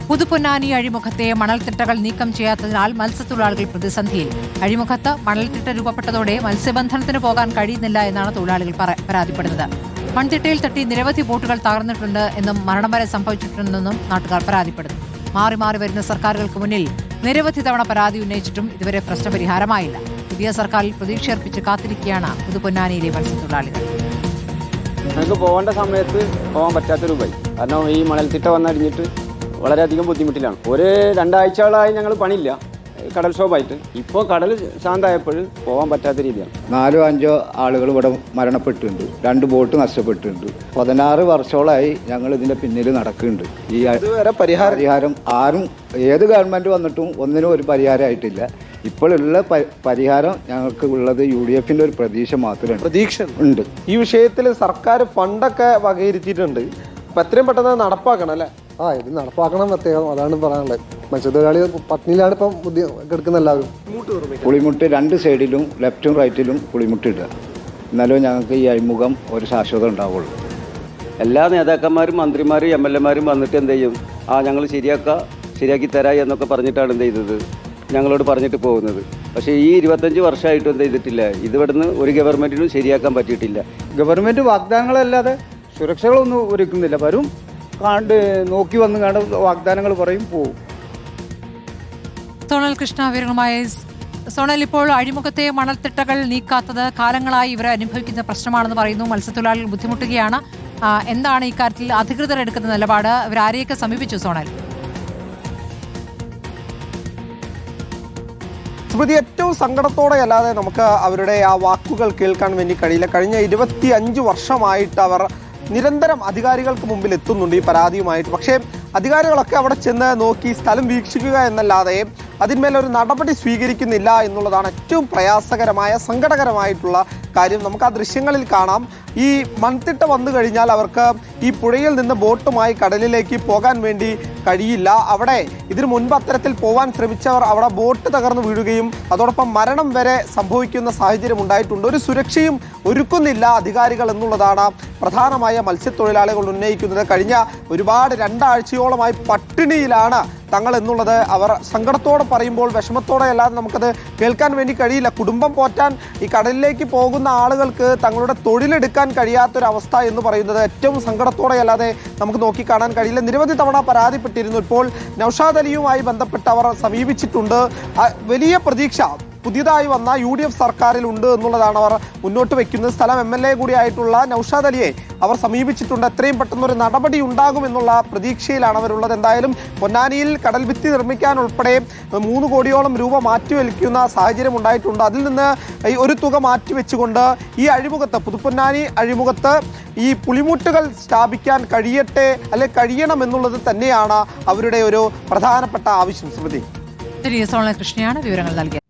പുതുപൊന്നാനി അഴിമുഖത്തെ മണൽത്തിട്ടകൾ നീക്കം ചെയ്യാത്തതിനാൽ മത്സ്യത്തൊഴിലാളികൾ പ്രതിസന്ധിയിൽ. അഴിമുഖത്ത് മണൽത്തിട്ട രൂപപ്പെട്ടതോടെ മത്സ്യബന്ധനത്തിന് പോകാൻ കഴിയുന്നില്ല എന്നാണ് തൊഴിലാളികൾ പരാതിപ്പെടുന്നത്. മൺതിട്ടയിൽ തട്ടി നിരവധി ബോട്ടുകൾ തകർന്നിട്ടുണ്ട് എന്നും മരണം വരെ സംഭവിച്ചിട്ടുണ്ടെന്നും നാട്ടുകാർ പരാതിപ്പെടുന്നു. മാറി മാറി വരുന്ന സർക്കാരുകൾക്ക് മുന്നിൽ നിരവധി തവണ പരാതി ഉന്നയിച്ചിട്ടും ഇതുവരെ പ്രശ്നപരിഹാരമായില്ല. പുതിയ സർക്കാരിൽ പ്രതീക്ഷയർപ്പിച്ച് കാത്തിരിക്കുകയാണ് പുതുപൊന്നാനിയിലെ മത്സ്യത്തൊഴിലാളികൾ. ഞങ്ങൾക്ക് പോകേണ്ട സമയത്ത് പോകാൻ പറ്റാത്തൊരു പോയി. കാരണം ഈ മണൽത്തിട്ട വന്നടിഞ്ഞിട്ട് വളരെയധികം ബുദ്ധിമുട്ടിലാണ്. ഒരു 2 ആഴ്ചകളായി ഞങ്ങൾ പണിയില്ല, കടൽ ക്ഷോഭമായിട്ട്. ഇപ്പോൾ കടൽ ശാന്തമായപ്പോൾ പോകാൻ പറ്റാത്ത രീതിയാണ്. 4-5 ആളുകൾ ഇവിടെ മരണപ്പെട്ടിട്ടുണ്ട്, 2 ബോട്ട് നഷ്ടപ്പെട്ടിട്ടുണ്ട്. 16 വർഷങ്ങളായി ഞങ്ങൾ ഇതിന്റെ പിന്നിൽ നടക്കുന്നുണ്ട്. ഈ ഇതുവരെ പരിഹാരം ആരും ഏത് ഗവൺമെന്റ് വന്നിട്ടും ഒന്നിനും ഒരു പരിഹാരമായിട്ടില്ല. ഇപ്പോഴുള്ള പരിഹാരം ഞങ്ങൾക്ക് ഉള്ളത് UDFന്റെ ഒരു പ്രതീക്ഷ മാത്രമാണ്. പ്രതീക്ഷ ഉണ്ട്. ഈ വിഷയത്തിൽ സർക്കാർ ഫണ്ടൊക്കെ വകയിരുത്തിയിട്ടുണ്ട്. അപ്പം എത്രയും പെട്ടെന്ന് നടപ്പാക്കണം അല്ലേ? ഇത് നടപ്പാക്കണം പ്രത്യേകം, അതാണ് പറയാനുള്ളത്. മത്സ്യത്തൊഴിലാളി പത്നിയിലാണ് ഇപ്പം കിടക്കുന്ന എല്ലാവരും. പുളിമുട്ട് 2 സൈഡിലും ലെഫ്റ്റും റൈറ്റിലും പുളിമുട്ടിടുക, എന്നാലും ഞങ്ങൾക്ക് ഈ അഴിമുഖം ഒരു ശാശ്വതം ഉണ്ടാവുള്ളൂ. എല്ലാ നേതാക്കന്മാരും മന്ത്രിമാരും MLA മാരും വന്നിട്ട് എന്ത് ചെയ്യും, ഞങ്ങൾ ശരിയാക്കി തരാം എന്നൊക്കെ പറഞ്ഞിട്ടാണ് എന്ത് ചെയ്തത്, ഞങ്ങളോട് പറഞ്ഞിട്ട് പോകുന്നത്. പക്ഷേ ഈ 25 വർഷമായിട്ടും എന്ത് ചെയ്തിട്ടില്ല. ഇവിടുന്ന് ഒരു ഗവൺമെൻറ്റിനും ശരിയാക്കാൻ പറ്റിയിട്ടില്ല. ഗവൺമെൻറ് വാഗ്ദാനങ്ങളല്ലാതെ സുരക്ഷകളൊന്നും ഒരുക്കുന്നില്ല. വരും നോക്കി വന്ന് കണ്ട് വാഗ്ദാനങ്ങൾ പറയും, പോവും. സോണൽ കൃഷ്ണ വിവരങ്ങളുമായി. സോണൽ, ഇപ്പോൾ അഴിമുഖത്തെ മണൽത്തിട്ടകൾ നീക്കാത്തത് കാലങ്ങളായി ഇവർ അനുഭവിക്കുന്ന പ്രശ്നമാണെന്ന് പറയുന്നു. മത്സ്യത്തൊഴിലാളികൾ ബുദ്ധിമുട്ടുകയാണ്. എന്താണ് ഇക്കാര്യത്തിൽ അധികൃതർ എടുക്കുന്ന നിലപാട്? ഇവരാരെയൊക്കെ സമീപിച്ചു സോണൽ? സ്മൃതി, ഏറ്റവും സങ്കടത്തോടെ അല്ലാതെ നമുക്ക് അവരുടെ ആ വാക്കുകൾ കേൾക്കാൻ വേണ്ടി കഴിയില്ല. കഴിഞ്ഞ 25 വർഷമായിട്ട് അവർ നിരന്തരം അധികാരികൾക്ക് മുമ്പിൽ എത്തുന്നുണ്ട് ഈ പരാതിയുമായിട്ട്. പക്ഷേ അധികാരികളൊക്കെ അവിടെ ചെന്ന് നോക്കി സ്ഥലം വീക്ഷിക്കുക എന്നല്ലാതെ അതിന്മേലൊരു നടപടി സ്വീകരിക്കുന്നില്ല എന്നുള്ളതാണ് ഏറ്റവും പ്രയാസകരമായ സങ്കടകരമായിട്ടുള്ള കാര്യം. നമുക്ക് ആ ദൃശ്യങ്ങളിൽ കാണാം. ഈ മൺതിട്ട വന്നു കഴിഞ്ഞാൽ അവർക്ക് ഈ പുഴയിൽ നിന്ന് ബോട്ടുമായി കടലിലേക്ക് പോകാൻ വേണ്ടി കഴിയില്ല. അവിടെ ഇതിനു മുൻപ് അത്തരത്തിൽ പോകാൻ ശ്രമിച്ചവർ അവിടെ ബോട്ട് തകർന്നു വീഴുകയും അതോടൊപ്പം മരണം വരെ സംഭവിക്കുന്ന സാഹചര്യം ഉണ്ടായിട്ടുണ്ട്. ഒരു സുരക്ഷയും ഒരുക്കുന്നില്ല അധികാരികൾ എന്നുള്ളതാണ് പ്രധാനമായ മത്സ്യത്തൊഴിലാളികൾ ഉന്നയിക്കുന്നത്. കഴിഞ്ഞ 2 ആഴ്ചയോളമായി പട്ടിണിയിലാണ് തങ്ങൾ എന്നുള്ളത് അവർ സങ്കടത്തോടെ പറയുമ്പോൾ വിഷമത്തോടെ അല്ലാതെ നമുക്കത് കേൾക്കാൻ വേണ്ടി കഴിയില്ല. കുടുംബം പോറ്റാൻ ഈ കടലിലേക്ക് പോകുന്ന ആളുകൾക്ക് തങ്ങളുടെ തൊഴിലെടുക്കാൻ കഴിയാത്തൊരവസ്ഥ എന്ന് പറയുന്നത് ഏറ്റവും സങ്കടത്തോടെ അല്ലാതെ നമുക്ക് നോക്കിക്കാണാൻ കഴിയില്ല. നിരവധി തവണ പരാതിപ്പെട്ടിരുന്നു. ഇപ്പോൾ നൗഷാദ് അലിയുമായി ബന്ധപ്പെട്ട് അവർ സമീപിച്ചിട്ടുണ്ട്. വലിയ പ്രതീക്ഷ പുതിയതായി വന്ന UDF സർക്കാരിൽ ഉണ്ട് എന്നുള്ളതാണ് അവർ മുന്നോട്ട് വയ്ക്കുന്നത്. സ്ഥലം MLA കൂടിയായിട്ടുള്ള നൗഷാദ് അലിയെ അവർ സമീപിച്ചിട്ടുണ്ട്. എത്രയും പെട്ടെന്നൊരു നടപടി ഉണ്ടാകുമെന്നുള്ള പ്രതീക്ഷയിലാണ് അവരുള്ളത്. എന്തായാലും പൊന്നാനിയിൽ കടൽ ഭിത്തി നിർമ്മിക്കാൻ ഉൾപ്പെടെ 3 കോടിയോളം രൂപ മാറ്റിവെക്കുന്ന സാഹചര്യം ഉണ്ടായിട്ടുണ്ട്. അതിൽ നിന്ന് ഒരു തുക മാറ്റിവെച്ചുകൊണ്ട് ഈ അഴിമുഖത്ത്, പുതുപ്പൊന്നാനി അഴിമുഖത്ത് ഈ പുളിമുട്ടുകൾ സ്ഥാപിക്കാൻ കഴിയണം എന്നുള്ളത് തന്നെയാണ് അവരുടെ ഒരു പ്രധാനപ്പെട്ട ആവശ്യം. സ്മൃതി, സോണൽ കൃഷ്ണയാണ് വിവരങ്ങൾ നൽകിയത്.